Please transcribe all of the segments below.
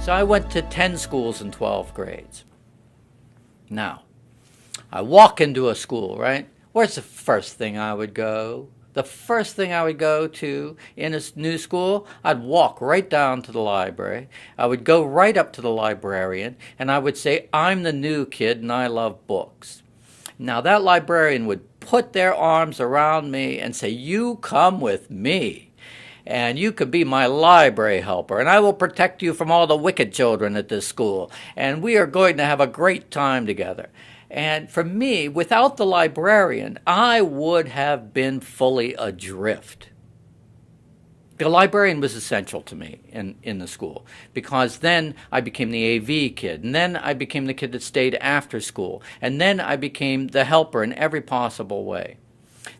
So I went to 10 schools in 12 grades. Now, I walk into a school, right? Where's the first thing I would go? The first thing I would go to in a new school, I'd walk right down to the library. I would go right up to the librarian, and I would say, I'm the new kid and I love books. Now that librarian would put their arms around me and say, you come with me, and you could be my library helper, and I will protect you from all the wicked children at this school, and we are going to have a great time together. And for me, without the librarian, I would have been fully adrift. The librarian was essential to me in the school, because then I became the AV kid, and then I became the kid that stayed after school, and then I became the helper in every possible way.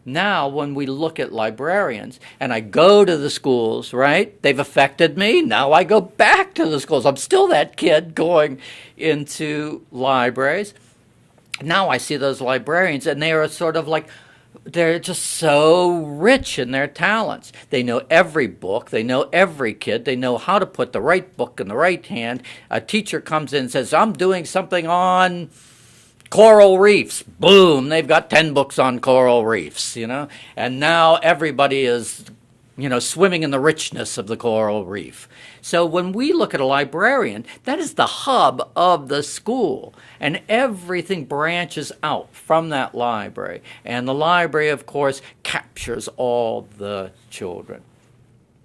Now, when we look at librarians, and I go to the schools, right, they've affected me. Now I go back to the schools. I'm still that kid going into libraries. Now I see those librarians, and they are sort of like, they're just so rich in their talents. They know every book. They know every kid. They know how to put the right book in the right hand. A teacher comes in and says, I'm doing something on coral reefs. Boom, they've got 10 books on coral reefs, and now everybody is, swimming in the richness of the coral reef. So when we look at a librarian, that is the hub of the school, and everything branches out from that library. And the library, of course, captures all the children.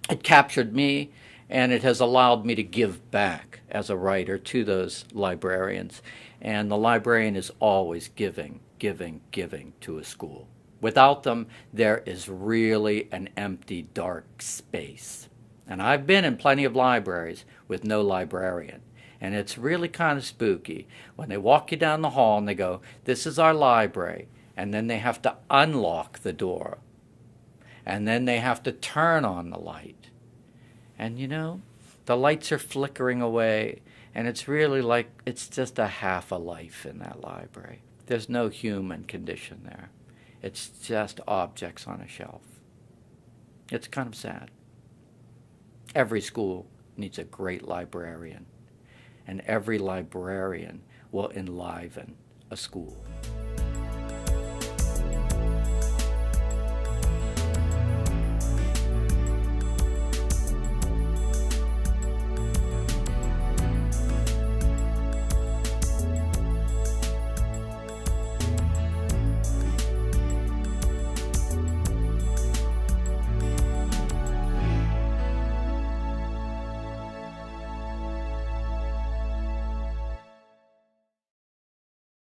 It captured me, and it has allowed me to give back as a writer to those librarians. And the librarian is always giving to a school. Without them, there is really an empty, dark space. And I've been in plenty of libraries with no librarian. And it's really kind of spooky when they walk you down the hall and they go, this is our library. And then they have to unlock the door. And then they have to turn on the light. And the lights are flickering away. And it's really like it's just a half a life in that library. There's no human condition there. It's just objects on a shelf. It's kind of sad. Every school needs a great librarian, and every librarian will enliven a school.